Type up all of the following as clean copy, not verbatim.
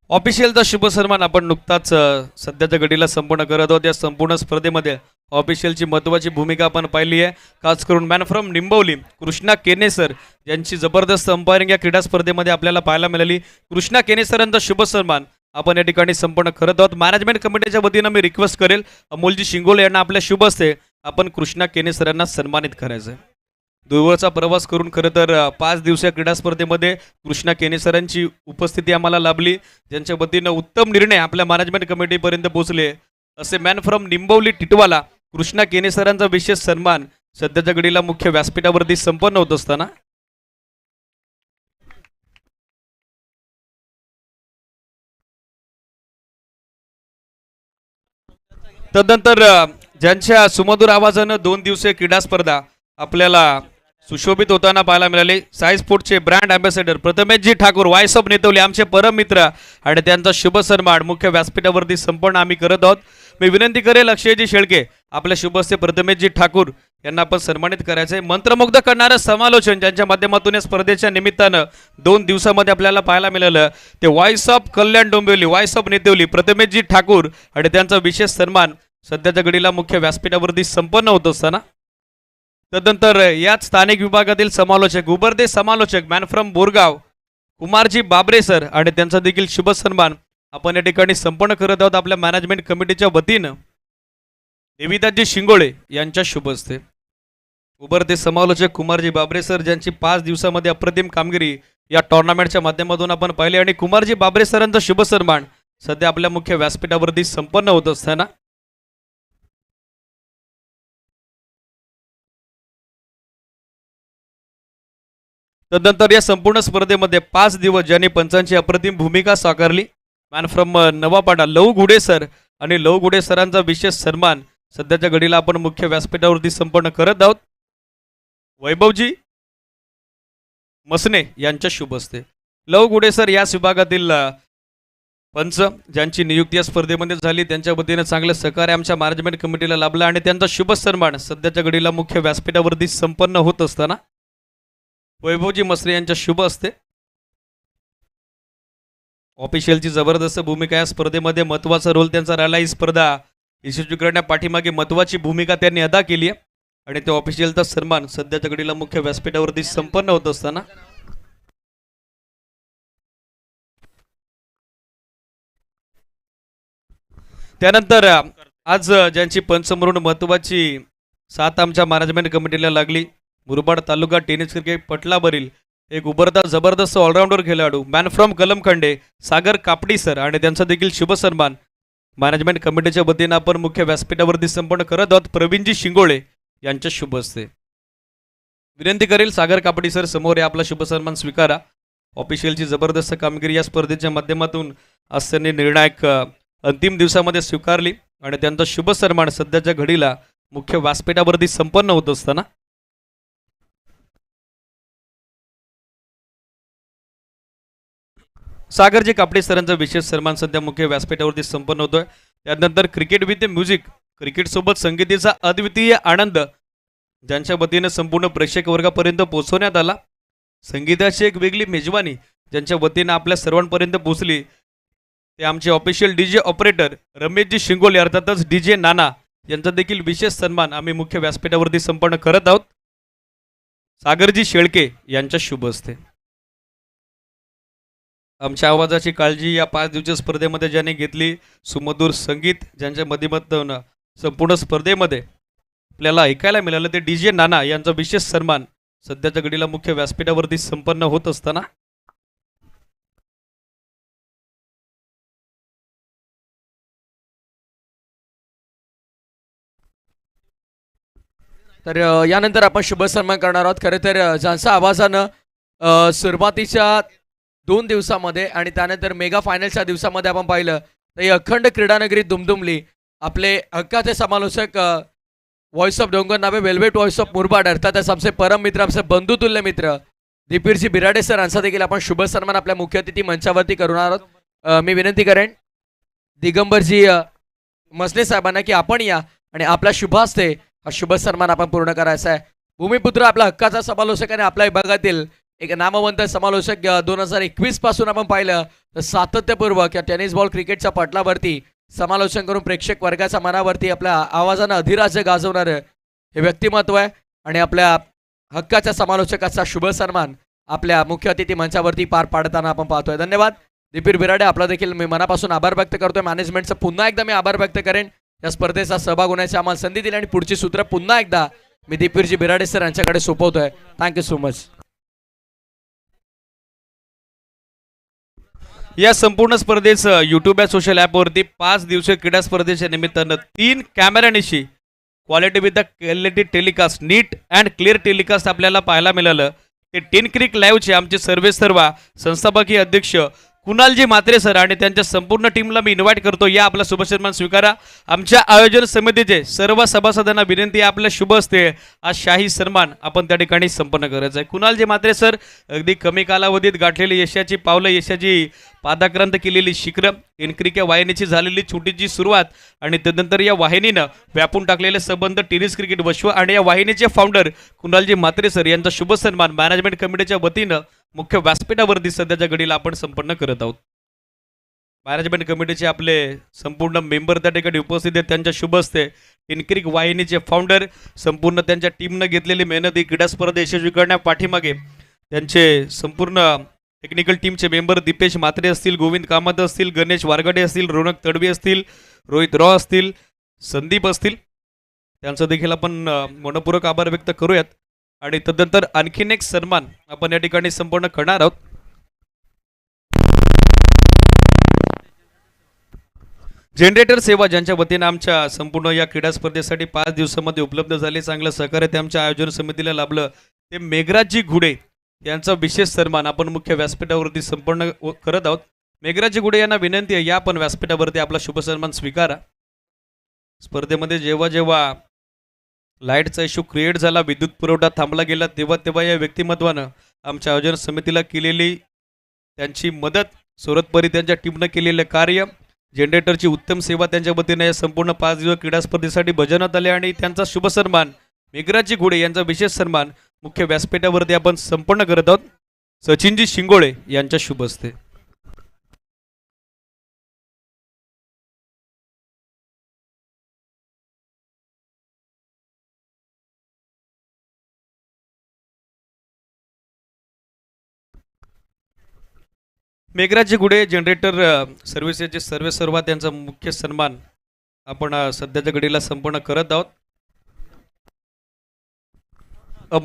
ऑफिशियलचा शुभ सन्मान आपण नुकताच सध्याच्या घडीला संपूर्ण करत आहोत. या संपूर्ण स्पर्धेमध्ये ऑफिशियलची महत्त्वाची भूमिका आपण पाहिली आहे. खास करून मॅन फ्रॉम निंबवली कृष्णा केने सर यांची जबरदस्त अंपायरिंग या क्रीडा स्पर्धेमध्ये आपल्याला पाहायला मिळाली. कृष्णा केने सरांचा शुभ सन्मान आपण या ठिकाणी संपूर्ण करत आहोत. मॅनेजमेंट कमिटीच्या वतीनं मी रिक्वेस्ट करेल अमोलजी शिंगोले यांना आपल्या शुभ हस्ते आपण कृष्णा केने सरांना सन्मानित करायचं आहे. दूरवरचा प्रवास करून खरं तर 5 दिवसीय क्रीडा स्पर्धेमध्ये कृष्णा केने सरांची उपस्थिती आम्हाला लाभली, ज्यांच्या वतीनं उत्तम निर्णय आपल्या मॅनेजमेंट कमिटीपर्यंत पोहोचले. असे मॅन फ्रॉम निंबवली टिटवाला कृष्णा केने सरांचा विशेष सन्मान सध्याच्या घडीला मुख्य व्यासपीठावरती संपन्न होत असताना तदनंतर ज्यांच्या सुमधुर आवाजानं 2 दिवसीय क्रीडा स्पर्धा आपल्याला सुशोभित होताना पाहायला मिळाले. साई स्पोर्टचे ब्रँड अँबॅसेडर प्रथमेशजी ठाकूर वायसब नेतवले आमचे परम मित्र आणि त्यांचा शुभ सन्मान मुख्य व्यासपीठावरती संपन्न आम्ही करत आहोत. मी विनंती करेल अक्षयजी शेळके आपल्या शुभ हस्ते प्रथमेशजी ठाकूर यांना आपण सन्मानित करायचे. मंत्रमुग्ध करणारं समालोचन ज्यांच्या माध्यमातून या स्पर्धेच्या निमित्तानं 2 दिवसामध्ये आपल्याला पाहायला मिळालं ते voice of Kalyan Dombivli voice of Netavali Prathameshji Thakur आणि त्यांचा विशेष सन्मान सध्याच्या घडीला मुख्य व्यासपीठावरती संपन्न होत असताना तदनंतर याच स्थानिक विभागातील समालोचक उभरते समालोचक man from Borgaon Kumarji Babare sir आणि त्यांचा देखील शुभ सन्मान आपण या ठिकाणी संपन्न करत आहोत आपल्या मॅनेजमेंट कमिटीच्या वतीनं. देविदासजी शिंगोळे यांच्या शुभ हस्ते उभरते समालोचक कुमारजी बाबरे सर ज्यांची 5 दिवसामध्ये अप्रतिम कामगिरी या टुर्नामेंटच्या माध्यमातून आपण पाहिले आणि कुमारजी बाबरे सरांचा शुभ सन्मान सध्या आपल्या मुख्य व्यासपीठावरती संपन्न होत असताना तदनंतर या संपूर्ण स्पर्धेमध्ये 5 दिवस ज्यांनी पंचांची अप्रतिम भूमिका साकारली मॅन फ्रॉम नवापाडा लहू गुडे सर आणि लहू गुडे सरांचा विशेष सन्मान सध्याच्या घडीला आपण मुख्य व्यासपीठावरती संपन्न करत आहोत. वैभवजी मसने यांच्या शुभ हस्ते लहू गुडे सर याच विभागातील पंच ज्यांची नियुक्ती या स्पर्धेमध्ये झाली त्यांच्या वतीने चांगलं सहकार्य आमच्या मॅनेजमेंट कमिटीला लाभलं आणि त्यांचा शुभ सन्मान सध्याच्या घडीला मुख्य व्यासपीठावरती संपन्न होत असताना वैभवजी मसरे यांच्या शुभ असते. ऑफिशियलची जबरदस्त भूमिका या स्पर्धेमध्ये महत्त्वाचा रोल त्यांचा राहिला. ही स्पर्धा यशस्वी करण्यापाठीमागे महत्त्वाची भूमिका त्यांनी अदा केली आहे आणि त्या ऑफिशियलचा सन्मान सध्याच्या घडीला मुख्य व्यासपीठावरती संपन्न होत असताना त्यानंतर आज ज्यांची पंच म्हणून महत्त्वाची साथ आमच्या मॅनेजमेंट कमिटीला लागली मुरबाड तालुका टेनिस क्रिकेट पटलावरील एक उभरता जबरदस्त ऑलराऊंडर खेळाडू मॅन फ्रॉम कलमखंडे सागर कापडी सर आणि त्यांचा देखील शुभ सन्मान मॅनेजमेंट कमिटीच्या वतीनं आपण मुख्य व्यासपीठावरती संपन्न करत आहोत. प्रवीणजी शिंगोळे यांच्या शुभ हस्ते विनंती करेल सागर कापडी सर समोर आपला शुभ सन्मान स्वीकारा. ऑफिशियलची जबरदस्त कामगिरी या स्पर्धेच्या माध्यमातून आज त्यांनी निर्णायक अंतिम दिवसामध्ये स्वीकारली आणि त्यांचा शुभ सन्मान सध्याच्या घडीला मुख्य व्यासपीठावरती संपन्न होत असताना सागरजी कापडे सरांचा विशेष सन्मान सध्या मुख्य व्यासपीठावरती संपन्न होतोय. त्यानंतर क्रिकेट विथ म्युझिक क्रिकेटसोबत संगीताचा अद्वितीय आनंद ज्यांच्या वतीनं संपूर्ण प्रेक्षक वर्गापर्यंत पोहोचवण्यात आला. संगीताची एक वेगळी मेजवानी ज्यांच्या वतीनं आपल्या सर्वांपर्यंत पोहोचली ते आमचे official DJ operator Rameshji Shingole अर्थातच डीजे नाना यांचा देखील विशेष सन्मान आम्ही मुख्य व्यासपीठावरती संपन्न करत आहोत. सागरजी शेळके यांच्या शुभ हस्ते आमच्या आवाजाची काळजी या 5 दिवसीय स्पर्धेमध्ये ज्यांनी घेतली सुमधुर संगीत ज्यांच्या माध्यमातून संपूर्ण स्पर्धेमध्ये आपल्याला ऐकायला मिळालं ते डीजे नाना यांचा विशेष सन्मान सध्याच्या घडीला मुख्य व्यासपीठावरती संपन्न होत असताना तर यानंतर आपण शुभ सन्मान करणार आहोत. खरं तर ज्यांचा आवाजानं सुरुवातीच्या 2 दिवसामध्ये आणि त्यानंतर मेगा फायनलच्या दिवसामध्ये आपण पाहिलं तर ही अखंड क्रीडानगरी दुमदुमली. आपले हक्काचे समालोचक व्हॉइस ऑफ डोंगर नावे वेल्वेट व्हॉइस ऑफ मुरबाड अर्थातच आमचे परम मित्र आमचे बंधुतुल्य मित्र दीपीरजी बिराडे सर यांचा देखील आपण शुभ सन्मान आपल्या मुख्य अतिथी मंचावरती करणार आहोत. मी विनंती करेन दिगंबरजी मसने साहेबांना की आपण या आणि आपल्या शुभ हस्ते हा शुभ सन्मान आपण पूर्ण करायचा आहे. भूमिपुत्र आपला हक्काचा समालोचक आणि आपल्या विभागातील एक नामवंत समालोचक 2021 पासून आपण पाहिलं तर सातत्यपूर्वक या टेनिस बॉल क्रिकेटच्या पटलावरती समालोचन करून प्रेक्षक वर्गाच्या मनावरती आपल्या आवाजानं अधिराज्य गाजवणारं हे व्यक्तिमत्व आहे. आणि आपल्या हक्काच्या समालोचकाचा शुभ सन्मान आपल्या मुख्य अतिथी मंचावरती पार पाडताना आपण पाहतोय. धन्यवाद दीपीर बिराडे, आपला देखील मी मनापासून आभार व्यक्त करतोय. मॅनेजमेंटचं पुन्हा एकदा मी आभार व्यक्त करेन या स्पर्धेचा सहभाग होण्याची आम्हाला संधी दिली आणि पुढची सूत्र पुन्हा एकदा मी दीपीरजी बिराडे सर यांच्याकडे सोपवतोय. Thank you so much. या संपूर्ण स्पर्धेचं युट्यूब या सोशल ॲपवरती 5 दिवसीय क्रीडा स्पर्धेच्या निमित्तानं 3 कॅमेऱ्यानिशी quality with the quality telecast neat and clear telecast आपल्याला पाहायला मिळालं. ते 10 क्रिक लाईव्हचे आमचे सर्वेसर्वा संस्थापकीय अध्यक्ष कुणालजी म्हात्रे सर आणि त्यांच्या संपूर्ण टीमला मी इन्व्हाइट करतो. या आपला शुभ सन्मान स्वीकारा. आमच्या आयोजन समितीचे सर्व सभासदांना विनंती आहे, आपल्या शुभ असते आज शाही सन्मान आपण त्या ठिकाणी संपन्न करायचा आहे. कुणालजी म्हात्रे सर अगदी कमी कालावधीत गाठलेली यशाची पावलं, यशाची पादाक्रांत केलेली शिखरं, टेनक्रिक या वाहिनीची झालेली छोटीची सुरुवात आणि त्यानंतर या वाहिनीनं व्यापून टाकलेले संबंध टेनिस क्रिकेट विश्व आणि या वाहिनीचे फाउंडर कुणालजी म्हात्रे सर यांचा शुभ सन्मान मॅनेजमेंट कमिटीच्या वतीनं मुख्य व्यासपीठावरती सध्याच्या घडीला आपण संपन्न करत आहोत. मॅनेजमेंट कमिटीचे आपले संपूर्ण मेंबर त्या ठिकाणी उपस्थित आहेत. त्यांच्या शुभ हस्ते टेनक्रिक वाहिनीचे फाउंडर संपूर्ण त्यांच्या टीमनं घेतलेली मेहनत ही क्रीडा स्पर्धा यशस्वी करण्या पाठीमागे त्यांचे संपूर्ण टेक्निकल टीमचे मेंबर दीपेश म्हात्रे असतील, गोविंद कामत असतील, गणेश वारगडे असतील, रोनक तडवी असतील, रोहित रॉ असतील, संदीप असतील, त्यांचा देखील आपण मनपूर्वक आभार व्यक्त करूयात. आणि तदनंतर आणखीन एक सन्मान आपण या ठिकाणी संपूर्ण करणार आहोत. जनरेटर सेवा ज्यांच्या वतीनं आमच्या संपूर्ण या क्रीडा स्पर्धेसाठी 5 दिवसामध्ये उपलब्ध झाले, चांगलं सहकार्य ते आमच्या आयोजन समितीला लाभलं, ते मेघराजजी घुडे यांचा विशेष सन्मान आपण मुख्य व्यासपीठावरती संपन्न करत आहोत. मेघराजजी घुडे यांना विनंती आहे, या आपण व्यासपीठावरती आपला शुभ सन्मान स्वीकारा. स्पर्धेमध्ये जेव्हा जेव्हा लाईटचा इश्यू क्रिएट झाला, विद्युत पुरवठा थांबला गेला, तेव्हा तेव्हा या व्यक्तिमत्वानं आमच्या आयोजन समितीला केलेली त्यांची मदत, सोरतपरी त्यांच्या टीमनं केलेलं कार्य, जनरेटरची उत्तम सेवा त्यांच्या वतीने या संपूर्ण 5 दिवस क्रीडा स्पर्धेसाठी बजावण्यात आले आणि त्यांचा शुभ सन्मान मेघराजजी घोडे यांचा विशेष सन्मान मुख्य व्यासपीठावरती आपण संपन्न करत आहोत. सचिनजी शिंगोळे यांच्या शुभ हस्ते. मेघराजजी गुडे जनरेटर सर्व्हिसेसचे सर्वेसर्वा त्यांचा मुख्य सन्मान आपण सध्याच्या घडीला संपन्न करत आहोत.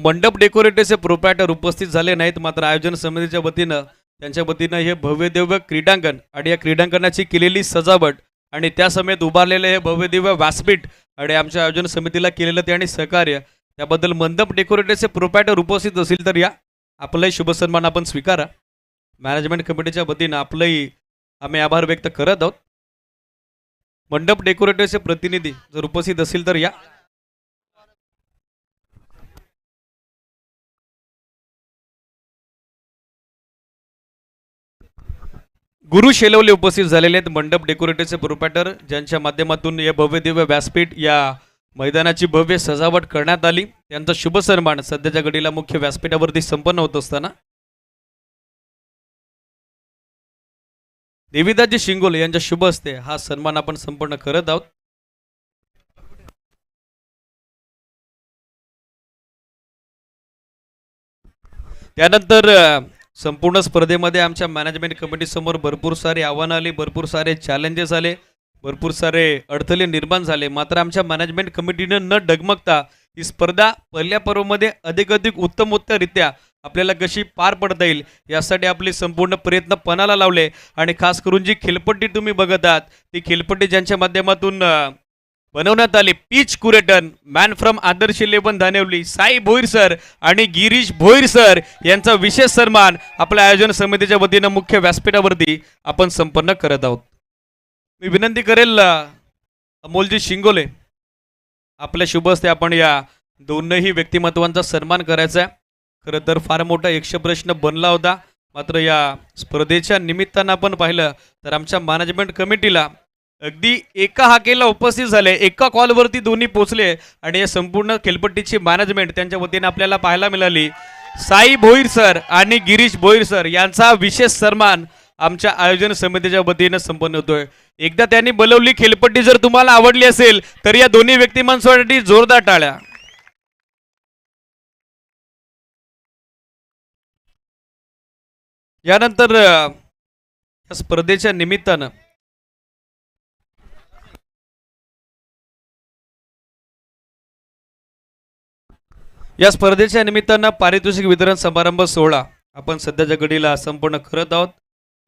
मंडप डेकोरेटरचे प्रोप्रायटर उपस्थित झाले नाहीत, मात्र आयोजन समितीच्या वतीनं त्यांच्या वतीनं हे भव्यदिव्य क्रीडांगण आणि या क्रीडांगणाची केलेली सजावट आणि त्या समेत उभारलेले हे भव्यदिव्य व्यासपीठ आणि आमच्या आयोजन समितीला केलेलं ते आणि सहकार्य त्याबद्दल मंडप डेकोरेटरचे प्रोप्रायटर उपस्थित असतील तर या आपलाही शुभ सन्मान आपण स्वीकारा. मॅनेजमेंट कमिटीच्या वतीनं आपलंही आम्ही आभार व्यक्त करत आहोत. मंडप डेकोरेटरचे प्रतिनिधी जर उपस्थित असतील तर या. गुरु शेलवले उपस्थित झालेले आहेत, मंडप डेकोरेटरचे प्रोप्रायटर ज्यांच्या माध्यमातून या भव्य दिव्य व्यासपीठ या मैदानाची भव्य सजावट करण्यात आली, त्यांचा शुभ सन्मान सध्याच्या घडीला मुख्य व्यासपीठावरती संपन्न होत असताना देवीदासजी शिंगोले यांच्या शुभ हस्ते हा सन्मान आपण संपन्न करत आहोत. त्यानंतर संपूर्ण स्पर्धेमध्ये आमच्या मॅनेजमेंट कमिटी समोर भरपूर सारे आव्हानं आली, भरपूर सारे चॅलेंजेस आले, भरपूर सारे अडथळे निर्माण झाले, मात्र आमच्या मॅनेजमेंट कमिटीनं न डगमगता ही स्पर्धा पहिल्या पर्वामध्ये अधिकाधिक उत्तमोत्तररित्या आपल्याला कशी पार पडता येईल यासाठी आपले संपूर्ण प्रयत्न पणाला लावले. आणि खास करून जी खेळपट्टी तुम्ही बघत आहात ती खेळपट्टी ज्यांच्या माध्यमातून बनवण्यात आली, pitch curator man from Adarsh 11 Dhanewali Sai Bhoir sir आणि गिरीश भोईर सर यांचा विशेष सन्मान आपल्या आयोजन समितीच्या वतीनं मुख्य व्यासपीठावरती आपण संपन्न करत आहोत. मी विनंती करेल अमोलजी शिंगोले आपल्या शुभ हस्ते आपण या दोनही व्यक्तिमत्वांचा सन्मान करायचा आहे. खरं तर फार मोठा यक्षप्रश्न बनला होता, मात्र या स्पर्धेच्या निमित्तानं आपण पाहिलं तर आमच्या मॅनेजमेंट कमिटीला अगदी एका हाकेला उपस्थित झाले, एका कॉलवरती दोन्ही पोचले आणि या संपूर्ण खेळपट्टीची मॅनेजमेंट त्यांच्या वतीने आपल्याला पाहायला मिळाली. साई भोईर सर आणि गिरीश भोईर सर यांचा विशेष सन्मान आमच्या आयोजन समितीच्या वतीने संपन्न होतोय. एकदा त्यांनी बोलवली खेळपट्टी जर तुम्हाला आवडली असेल तर या दोन्ही व्यक्तिमत्वांसाठी जोरदार टाळ्या. यानंतर या स्पर्धेच्या निमित्तानं पारितोषिक वितरण समारंभ सोहळा आपण सध्याच्या घडीला संपन्न करत आहोत.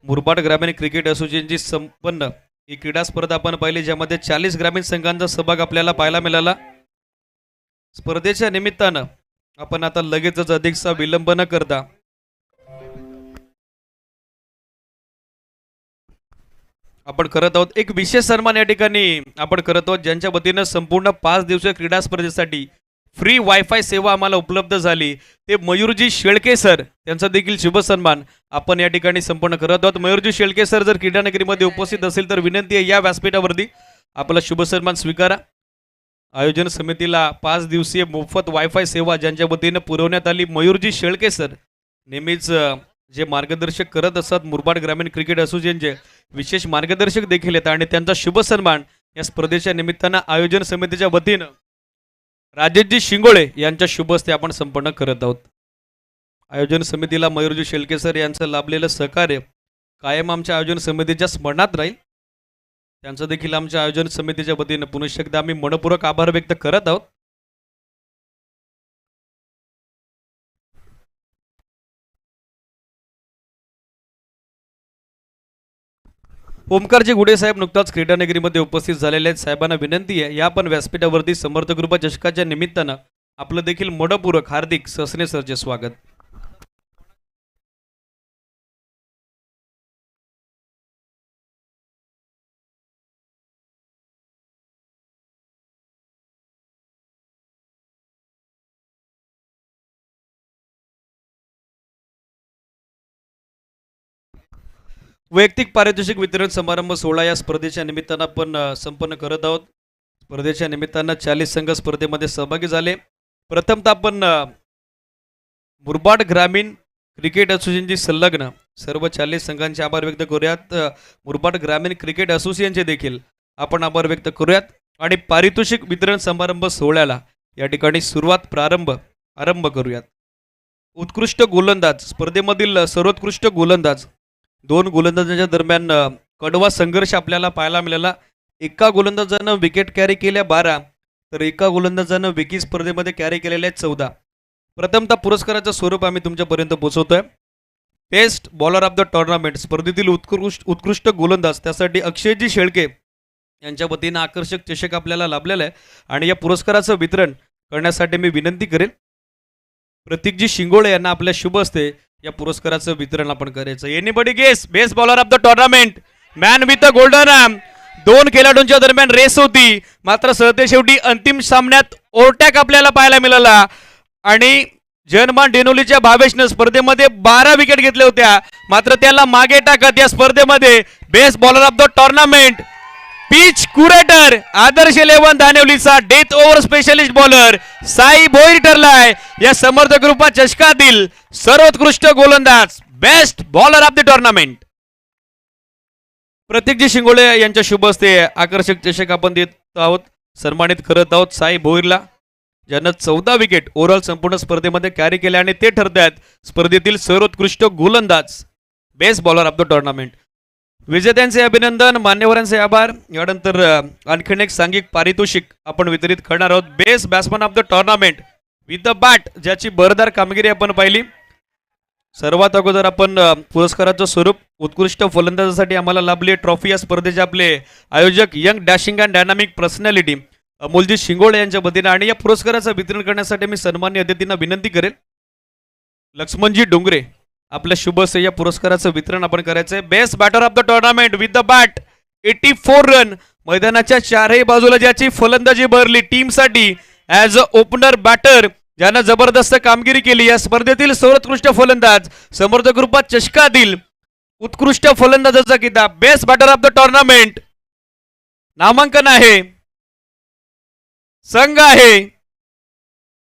मुरबाड ग्रामीण क्रिकेट असोसिएशनची संपन्न ही क्रीडा स्पर्धा आपण पाहिली, ज्यामध्ये 40 ग्रामीण संघांचा सहभाग आपल्याला पाहायला मिळाला. स्पर्धेच्या निमित्तानं आपण आता लगेचच अधिकचा विलंब न करता आपण करत आहोत एक विशेष सन्मान या ठिकाणी आपण करत आहोत, ज्यांच्या वतीनं संपूर्ण 5 दिवसीय क्रीडा स्पर्धेसाठी फ्री वायफाय सेवा आम्हाला उपलब्ध झाली. ते मयूरजी शेळके सर, त्यांचा देखील शुभ सन्मान आपण या ठिकाणी संपन्न करत आहोत. मयूरजी शेळके सर जर क्रीडानगरीमध्ये उपस्थित असेल तर विनंती आहे या व्यासपीठावरती आपला शुभ सन्मान स्वीकारा. आयोजन समितीला 5 दिवसीय मोफत वायफाय सेवा ज्यांच्या वतीनं पुरवण्यात आली, मयूरजी शेळके सर नेहमीच जे मार्गदर्शक करत असतात मुरबाड ग्रामीण क्रिकेट असोसिएशनचे विशेष मार्गदर्शक देखील आहेत आणि त्यांचा शुभ सन्मान या स्पर्धेच्या निमित्तानं आयोजन समितीच्या वतीनं राजेशजी शिंगोळे यांच्या शुभ हस्ते आपण संपन्न करत आहोत. आयोजन समितीला मयूरजी शेळके सर यांचं लाभलेलं सहकार्य कायम आमच्या आयोजन समितीच्या स्मरणात राहील. त्यांचं देखील आमच्या आयोजन समितीच्या वतीनं पुनश्च एकदा आम्ही मनपूर्वक आभार व्यक्त करत आहोत. ओमकारजी गुडे साहेब नुकताच क्रीडानगरीमध्ये उपस्थित झालेले आहेत. साहेबांना विनंती आहे या पण व्यासपीठावरती समर्थ कृपा चषकाच्या निमित्तानं आपलं देखील मनपूर्वक हार्दिक ससने सरचे स्वागत. वैयक्तिक पारितोषिक वितरण समारंभ सोहळा या स्पर्धेच्या निमित्तानं आपण संपन्न करत आहोत. स्पर्धेच्या निमित्तानं 40 संघ स्पर्धेमध्ये सहभागी झाले. प्रथमतः आपण मुरबाड ग्रामीण क्रिकेट असोसिएशनची संलग्न सर्व 40 संघांचे आभार व्यक्त करूयात. मुरबाड ग्रामीण क्रिकेट असोसिएशनचे देखील आपण आभार व्यक्त करूयात आणि पारितोषिक वितरण समारंभ सोहळ्याला या ठिकाणी आरंभ करूयात. उत्कृष्ट गोलंदाज स्पर्धेमधील सर्वोत्कृष्ट गोलंदाज 2 गोलंदाजांच्या दरम्यान कडवा संघर्ष आपल्याला पाहायला मिळाला. एका गोलंदाजानं विकेट कॅरी केल्या 12 तर एका गोलंदाजानं विकी स्पर्धेमध्ये कॅरी केलेल्या 14. प्रथमतः पुरस्काराचं स्वरूप आम्ही तुमच्यापर्यंत पोहोचवतोय. Best bowler of the tournament स्पर्धेतील उत्कृष्ट गोलंदाज त्यासाठी अक्षयजी शेळके यांच्या वतीनं आकर्षक चषक आपल्याला लाभलेला आहे आणि या पुरस्काराचं वितरण करण्यासाठी मी विनंती करेन प्रतीकजी शिंगोळे यांना आपल्या शुभ हस्ते या पुरस्काराचं वितरण आपण करायचं. Anybody guess best bowler of the tournament man with the golden arm. 2 खेळाडूंच्या दरम्यान रेस होती, मात्र शेवटी अंतिम सामन्यात ओव्हरटॅक आपल्याला पाहायला मिळाला आणि जनमान डेनोलीच्या भावेशनं स्पर्धेमध्ये 12 विकेट घेतल्या होत्या, मात्र त्याला मागे टाकत या स्पर्धेमध्ये best bowler of the tournament pitch curator Adarsh 11 धानेवलीचा death over specialist bowler Sai Bhoir ठरलाय या समर्थ कृपा चषकातील सर्वोत्कृष्ट गोलंदाज best bowler of the tournament. Prateekji Shingole यांच्या शुभ हस्ते आकर्षक चषक आपण देत आहोत, सन्मानित करत आहोत साई भोईरला, ज्यानं 14 विकेट ओव्हरऑल संपूर्ण स्पर्धेमध्ये कॅरी केले आणि ते ठरत आहेत स्पर्धेतील सर्वोत्कृष्ट गोलंदाज best bowler of the tournament. विजेत्यांचे अभिनंदन, मान्यवरांचे आभार. यानंतर आणखीन एक सांघिक पारितोषिक आपण वितरित करणार आहोत. Best batsman of the tournament with the bat, ज्याची बरदार कामगिरी आपण पाहिली. सर्वात अगोदर आपण पुरस्काराचं स्वरूप उत्कृष्ट फलंदाजासाठी आम्हाला लाभली ट्रॉफी या स्पर्धेचे आपले आयोजक young dashing and dynamic personality Amolji Shingole यांच्या वतीनं आणि या पुरस्काराचं वितरण करण्यासाठी मी सन्मान्य अतिथींना विनंती करेन लक्ष्मणजी डोंगरे आपल्या शुभ हस्ते या पुरस्काराचं वितरण आपण करायचंय. Best batter of the tournament with the bat 84 run, मैदानाच्या चारही बाजूला ज्याची फलंदाजी भरली टीमसाठी ॲज अ ओपनर बॅटर ज्यानं जबरदस्त कामगिरी केली. या स्पर्धेतील सर्वोत्कृष्ट फलंदाज समर्थ कृपा चषकातील उत्कृष्ट फलंदाजाचा किताब best batter of the tournament. नामांकन आहे, संघ आहे,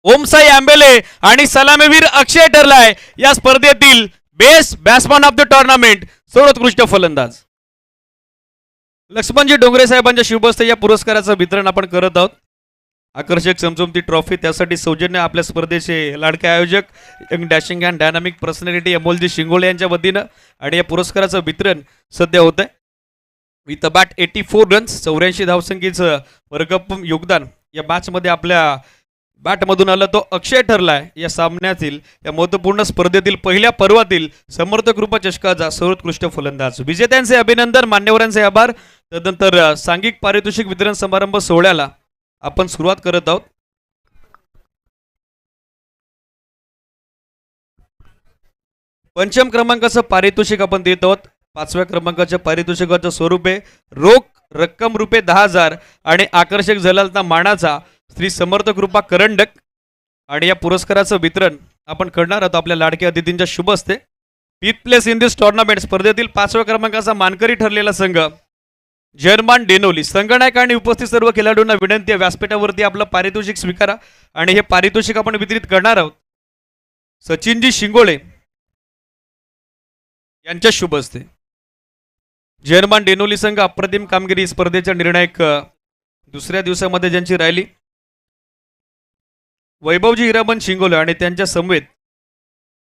ओमसाई आंबेले आणि सलामीवीर अक्षय ठरलाय या स्पर्धेतील best batsman of the tournament, सर्वोत्कृष्ट फलंदाज. लक्ष्मणजी डोंगरे साहेबांच्या शुभहस्ते या पुरस्काराचं वितरण आपण करत आहोत. आकर्षक चमचमती ट्रॉफी त्यासाठी सौजन्य आपल्या स्पर्धेचे लाडके आयोजक young dashing and dynamic personality Amolji Shingole यांच्या वतीनं, आणि या पुरस्काराचं वितरण सध्या होत आहे. विथ अ बॅट 84 रन्स, 84 धावसंख्येचं वर्गपूर्ण योगदान या मॅचमध्ये आपल्या बॅटमधून आलं तो अक्षय ठरलाय या सामन्यातील या महत्त्वपूर्ण स्पर्धेतील पहिल्या पर्वातील समर्थक रूप चषकाचा सर्वोत्कृष्ट फलंदाज. विजेत्यांचे अभिनंदन, मान्यवरांचे आभार. तदनंतर सांघिक पारितोषिक वितरण समारंभ सोहळ्याला आपण सुरुवात करत आहोत. पंचम क्रमांकाचं पारितोषिक आपण देत आहोत. 5व्या क्रमांकाच्या पारितोषिकाचं स्वरूप आहे रोख रक्कम रुपये 10,000 आणि आकर्षक झलालता मानाचा श्री समर्थ कृपा करंडक. आणि या पुरस्काराचं वितरण आपण करणार आहोत आपल्या लाडक्या अतिथींच्या शुभ हस्ते. 5th place in this tournament स्पर्धेतील 5व्या क्रमांकाचा मानकरी ठरलेला संघ जर्मान डेनोली. संघनायक आणि उपस्थित सर्व खेळाडूंना विनंती आहे, व्यासपीठावरती आपलं पारितोषिक स्वीकारा. आणि हे पारितोषिक आपण वितरित करणार आहोत सचिनजी शिंगोळे यांच्या शुभ हस्ते. जर्मन डेनोली संघ अप्रतिम कामगिरी स्पर्धेच्या निर्णायक दुसऱ्या दिवसामध्ये ज्यांची राहिली. वैभवजी हिरामन शिंगोळे आणि त्यांच्या समवेत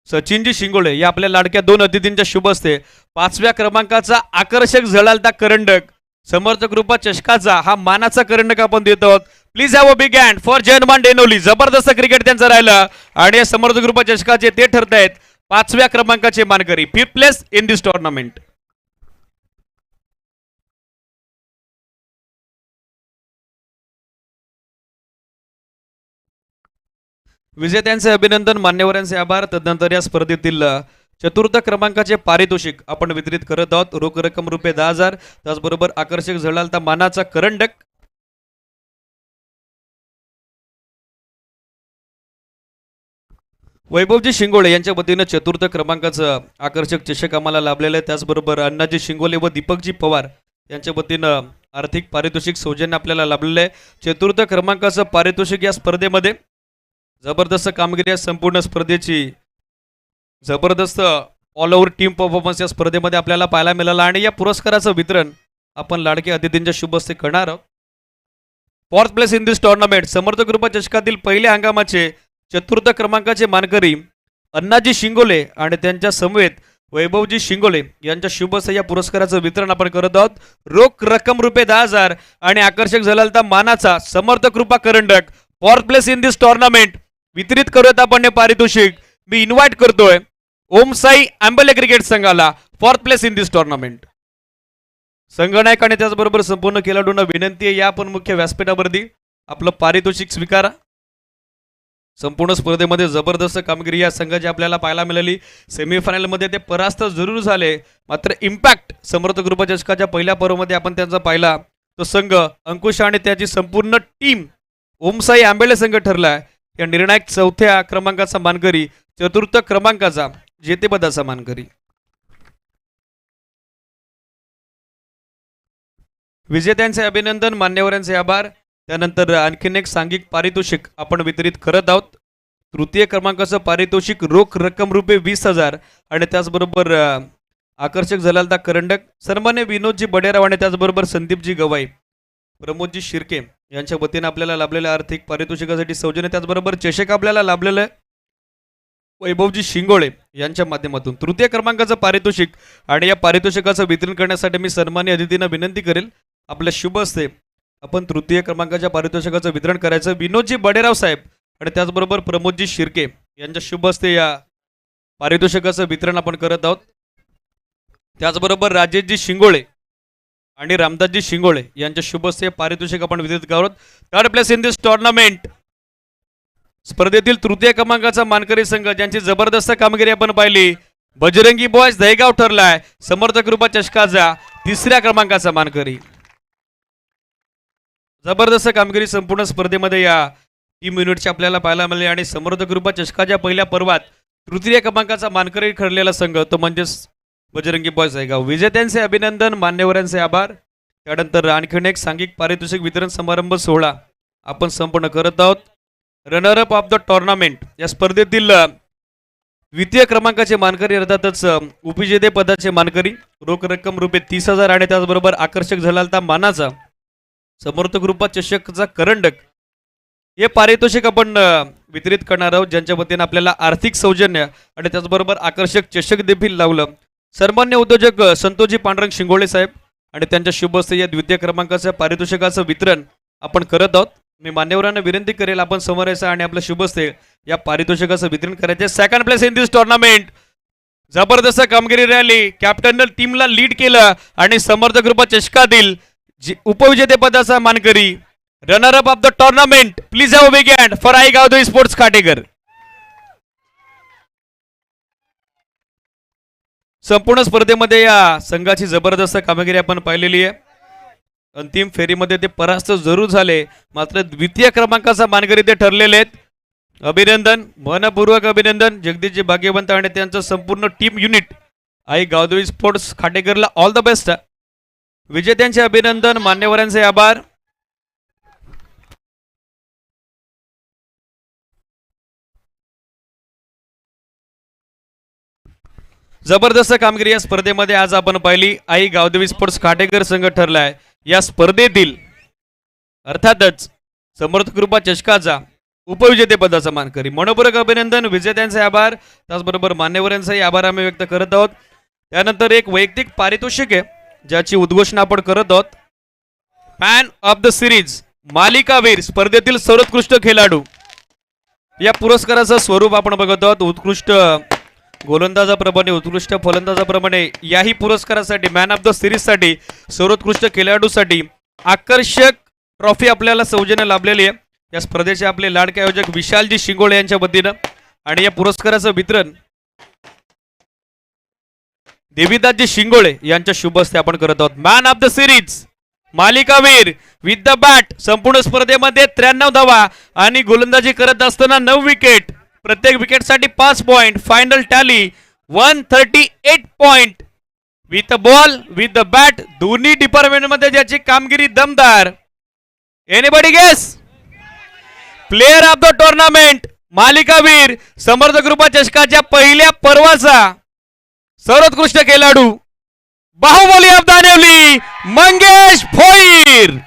सचिनजी शिंगोळे या आपल्या लाडक्या 2 अतिथींच्या शुभ हस्ते 5व्या क्रमांकाचा आकर्षक झळालता करंडक समर्थक रूपा चषकाचा हा मानाचा करंडक आपण देत आहोत. Please have a big hand for Jarman Denoli. जबरदस्त क्रिकेट त्यांचं राहिलं आणि या समर्थक रूपा चषकाचे ते ठरत आहेत 5व्या क्रमांकाचे मानकरी, 5th place in this tournament. विजेत्यांचे अभिनंदन, मान्यवरांचे आभार. तदनंतर या स्पर्धेतील 4th क्रमांकाचे पारितोषिक आपण वितरित करत आहोत. रोख रक्कम रुपये 10,000, त्याचबरोबर आकर्षक झळालता मानाचा करंडक. वैभवजी शिंगोळे यांच्या वतीनं 4th क्रमांकाचं आकर्षक चषक आम्हाला लाभलेलं आहे. त्याचबरोबर अण्णाजी शिंगोळे व दीपकजी पवार यांच्या वतीनं आर्थिक पारितोषिक सौजन्य आपल्याला लाभलेलं आहे. 4th क्रमांकाचं पारितोषिक या स्पर्धेमध्ये जबरदस्त कामगिरी या संपूर्ण स्पर्धेची जबरदस्त ऑल ओव्हर टीम परफॉर्मन्स या स्पर्धेमध्ये आपल्याला पाहायला मिळाला. आणि या पुरस्काराचं वितरण आपण लाडक्या अतिथींच्या शुभ हस्ते करणार आहोत. 4th place in this tournament समर्थक रूप चषकातील पहिल्या हंगामाचे 4th क्रमांकाचे मानकरी अण्णाजी शिंगोळे आणि त्यांच्या समवेत वैभवजी शिंगोळे यांच्या शुभ हस्ते या पुरस्काराचं वितरण आपण करत आहोत. रोख रक्कम रुपये 10,000 आणि आकर्षक झळालता मानाचा समर्थक कृपा करंडक 4th place in this tournament वितरित करूयात आपण हे पारितोषिक. मी इन्व्हाइट करतोय ओमसाई आंबेले क्रिकेट संघाला 4th place in this tournament. संघनायक आणि त्याचबरोबर संपूर्ण खेळाडूंना विनंती आहे, या आपण मुख्य व्यासपीठावरती आपलं पारितोषिक स्वीकारा. संपूर्ण स्पर्धेमध्ये जबरदस्त कामगिरी या संघाची आपल्याला पाहायला मिळाली. सेमीफायनलमध्ये ते परास्त जरूर झाले, मात्र इम्पॅक्ट समर्थ ग्रुप चषकाच्या पहिल्या पर्वामध्ये आपण त्यांचा पाहिला. तो संघ अंकुश आणि त्याची संपूर्ण टीम ओमसाई आंबेले संघ ठरला या निर्णायक 4थ्या क्रमांकाचा मानकरी, 4th क्रमांकाचा जेतेपदाचा मानकरी. विजेत्यांचे अभिनंदन, मान्यवरांचे आभार. त्यानंतर आणखीन एक सांघिक पारितोषिक आपण वितरित करत आहोत. 3य क्रमांकाचं पारितोषिक रोख रक्कम रुपये 20,000 आणि त्याचबरोबर आकर्षक झळालता करंडक. सन्मान्य विनोदजी बडेराव आणि त्याचबरोबर संदीपजी गवाई, प्रमोदजी शिर्के यांच्या वतीने आपल्याला लाभलेल्या आर्थिक पारितोषिकासाठी सौजन्य, त्याचबरोबर चषक आपल्याला लाभलेलं आहे वैभवजी शिंगोळे यांच्या माध्यमातून. 3य क्रमांकाचं पारितोषिक आणि या पारितोषिकाचं वितरण करण्यासाठी मी सन्मान्य अतिथींना विनंती करेल, आपल्या शुभ हस्ते आपण 3य क्रमांकाच्या पारितोषिकाचं वितरण करायचं. विनोदजी बडेराव साहेब आणि त्याचबरोबर प्रमोदजी शिर्के यांच्या शुभ हस्ते या पारितोषिकाचं वितरण आपण करत आहोत. त्याचबरोबर राजेशजी शिंगोळे आणि रामदासजी शिंगोळे यांच्या शुभ हस्ते पारितोषिक आपण वितरित करत. 3rd place in this tournament स्पर्धेतील 3य क्रमांकाचा मानकरी संघ ज्यांची जबरदस्त कामगिरी आपण पाहिली, बजरंगी बॉयज दहेगाव ठरलाय समर्थक रूप चषकाचा 3ऱ्या क्रमांकाचा मानकरी. जबरदस्त कामगिरी संपूर्ण स्पर्धेमध्ये या टीम युनिटची आपल्याला पाहायला मिळाली आणि समर्थक रूप चषकाच्या पहिल्या पर्वात 3य क्रमांकाचा मानकरी ठरलेला संघ तो म्हणजेच बजरंगी बॉयज दहेगाव. विजेत्यांचे अभिनंदन, मान्यवरांचे आभार. त्यानंतर आणखीन एक सांघिक पारितोषिक वितरण समारंभ सोहळा आपण संपन्न करत आहोत. Runner up of the tournament या स्पर्धेतील द्वितीय क्रमांकाचे मानकरी अर्थातच उपविजेते पदाचे मानकरी रोख रक्कम रुपये 30,000 आणि त्याचबरोबर आकर्षक झाला मानाचा समर्थ कृपा चषकचा करंडक हे पारितोषिक आपण वितरित करणार आहोत, ज्यांच्या वतीने आपल्याला आर्थिक सौजन्य आणि त्याचबरोबर आकर्षक चषक देखील लावलं. सन्मान्य उद्योजक संतोषजी पांडुरंग शिंगोळे साहेब आणि त्यांच्या शुभ हस्ते या द्वितीय क्रमांकाच्या पारितोषिकाचं वितरण आपण करत आहोत. मी मान्यवरांना विनंती करेल आपण समोर यायचं आणि आपल्या शुभ हस्ते या पारितोषिकाचं वितरण करायचे. Second place in this tournament, जबरदस्त कामगिरी राहिली, कॅप्टननं टीमला लीड केलं आणि समर्थ कृपा चषकातील उपविजेते पदाचा मानकरी runner up of the tournament. Please have a big hand for Aai Gavdevi sports Khatekar. संपूर्ण स्पर्धेमध्ये या संघाची जबरदस्त कामगिरी आपण पाहिलेली आहे. अंतिम फेरीमध्ये ते परास्त जरूर झाले, मात्र द्वितीय क्रमांकाचा मानकरी ते ठरलेले आहेत. अभिनंदन, मनपूर्वक अभिनंदन जगदीशजी भाग्यवंत आणि त्यांचं संपूर्ण team unit Aai Gavdevi sports खाटेकरला ऑल द बेस्ट. विजेत्यांचे अभिनंदन, मान्यवरांचे आभार. जबरदस्त कामगिरी या स्पर्धेमध्ये आज आपण पाहिली. आई गावदेवी स्पोर्ट्स खाटेकर संघ ठरलाय या स्पर्धेतील अर्थातच समर्थ कृपा चषकाचा उपविजेते पदाचा मानकरी. मनपूर्वक अभिनंदन, विजेत्यांचे आभार, त्याचबरोबर मान्यवरांचाही आभार आम्ही व्यक्त करत आहोत. त्यानंतर एक वैयक्तिक पारितोषिक आहे ज्याची उद्घोषणा आपण करत आहोत. मॅन ऑफ द सिरीज, मालिकावीर, स्पर्धेतील सर्वोत्कृष्ट खेळाडू या पुरस्काराचं स्वरूप आपण बघत आहोत. उत्कृष्ट गोलंदाजाप्रमाणे, उत्कृष्ट फलंदाजाप्रमाणे याही पुरस्कारासाठी मॅन ऑफ द सिरीजसाठी, सर्वोत्कृष्ट खेळाडूसाठी आकर्षक ट्रॉफी आपल्याला सौजन्य लाभलेली आहे. या स्पर्धेचे आपले लाडके आयोजक विशालजी शिंगोळे यांच्या वतीनं आणि या पुरस्काराचं वितरण देवीदासजी शिंगोळे यांच्या शुभ हस्ते आपण करत आहोत. मॅन ऑफ द सिरीज, मालिकावीर विथ द बॅट, संपूर्ण स्पर्धेमध्ये 93 धावा आणि गोलंदाजी करत असताना 9 विकेट, प्रत्येक विकेटसाठी 5 point, final tally 138 point with the ball with the bat, दोन्ही डिपार्टमेंटमध्ये ज्याची कामगिरी दमदार. Anybody guess? Player of the tournament, मालिकावीर, समर्थ कृपा चषकाच्या पहिल्या पर्वाचा सर्वोत्कृष्ट खेळाडू, बाहुबली ऑफ दानेवली, मंगेश भोईर.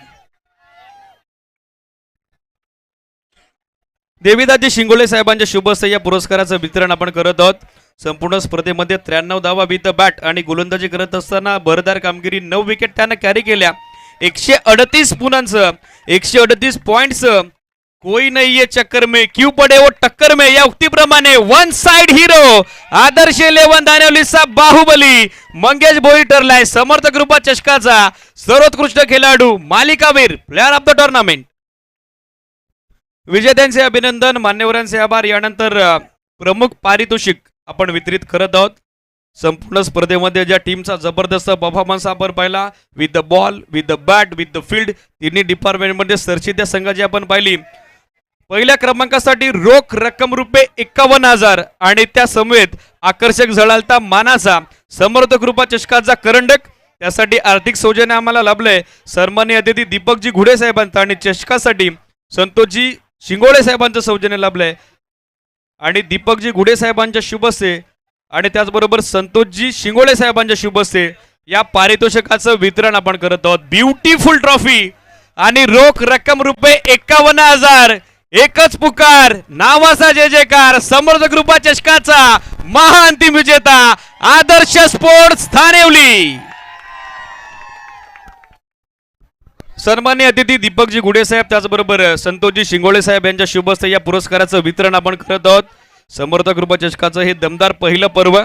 देवीदासजी शिंगोळे साहेबांच्या शुभ हस्ते या पुरस्काराचं वितरण आपण करत आहोत. संपूर्ण स्पर्धेमध्ये 93 धावा विथ बॅट आणि गोलंदाजी करत असताना भरदार कामगिरी, 9 विकेट त्यानं कॅरी केल्या, 138 पुनांचं, 138 पॉइंट्स, कोई नहीं है चक्कर में क्यों पड़े वो टक्कर में या उक्तीप्रमाणे वन साइड हिरो आदर्श 11 दानेवलीचा बाहुबली मंगेश भोईर ठरलाय समर्थ कृपा चषकाचा सर्वोत्कृष्ट खेळाडू, मालिकावीर, प्लेयर ऑफ द टुर्नामेंट. विजेत्यांचे अभिनंदन, मान्यवरांचे आभार. यानंतर प्रमुख पारितोषिक आपण वितरित करत आहोत. संपूर्ण स्पर्धेमध्ये ज्या टीमचा जबरदस्त परफॉर्मन्स आपण पाहिला, with the ball, with the bat, with the field, तिन्ही डिपार्टमेंटमध्ये सरचित्या संघाची आपण पाहिली. पहिल्या क्रमांकासाठी रोख रक्कम रुपये 51,000 आणि त्या समवेत आकर्षक झळालता मानाचा समर्थ कृपा चषकाचा करंडक. त्यासाठी आर्थिक सौजन्य आम्हाला लाभलंय सन्माननीय अतिथी दीपकजी घुडे साहेबांचा आणि चषकासाठी संतोषजी शिंगोळे साहेबांचं सौजन्य लाभलंय आणि दीपकजी घुडे साहेबांच्या शुभ हस्ते आणि त्याचबरोबर संतोषजी शिंगोळे साहेबांच्या शुभ हस्ते या पारितोषिकाचं वितरण आपण करत आहोत. ब्युटिफुल ट्रॉफी आणि रोख रक्कम रुपये 51,000. एकच पुकार, नावाचा जय जयकार, समर्थ कृपा चषकाचा महाअंतिम विजेता आदर्श स्पोर्ट्स धानेवली. सन्माननीय अतिथी दीपकजी घुडे साहेब त्याचबरोबर संतोषजी शिंगोळे साहेब यांच्या शुभ हस्ते या पुरस्काराचं वितरण आपण करत आहोत. समर्थ कृपा चषकाचं हे दमदार पहिलं पर्व.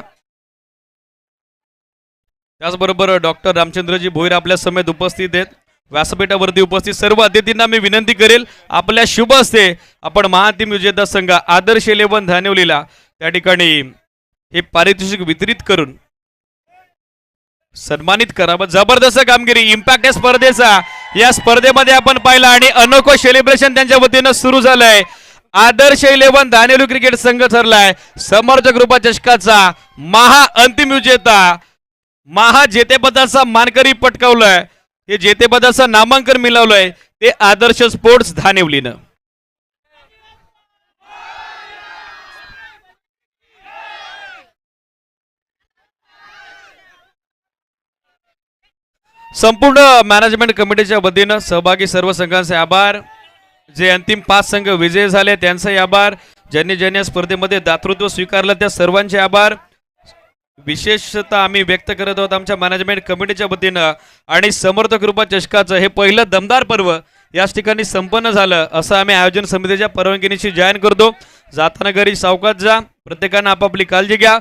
त्याचबरोबर डॉक्टर रामचंद्रजी भोईर आपल्या समेत उपस्थित आहेत. व्यासपीठावरती उपस्थित सर्व अतिथींना मी विनंती करेल आपल्या शुभ हस्ते आपण महाअंतिम विजेता संघ आदर्श 11 धानेवलीला त्या ठिकाणी हे पारितोषिक वितरित करून सन्मानित करावं. जबरदस्त कामगिरी, इम्पॅक्ट या स्पर्धेचा या स्पर्धेमध्ये आपण पाहिला आणि अनोखं सेलिब्रेशन त्यांच्या वतीनं सुरू झालंय. आदर्श 11 धानेवली क्रिकेट संघ ठरलाय समर्थ कृपा चषकाचा महाअंतिम विजेता, महाजेतेपदाचा मानकरी पटकावलाय. हे जेतेपदाचं नामांकन मिळवलंय ते आदर्श स्पोर्ट्स धानेवलीनं. संपूर्ण मॅनेजमेंट कमिटीच्या वतीनं सहभागी सर्व संघांचे आभार. जे अंतिम 5 संघ विजयी झाले त्यांचाही आभार. ज्यांनी ज्यांनी या स्पर्धेमध्ये दातृत्व स्वीकारलं त्या सर्वांचे आभार. विशेषतः आम्ही व्यक्त करत आहोत आमच्या मॅनेजमेंट कमिटीच्या वतीनं. आणि समर्थ कृपा चषकाचं हे पहिलं दमदार पर्व याच ठिकाणी संपन्न झालं असं आम्ही आयोजन समितीच्या परवानगीनिशी जाहीर करतो. जाताना घरी सावकाश जा. प्रत्येकानं आपापली काळजी घ्या.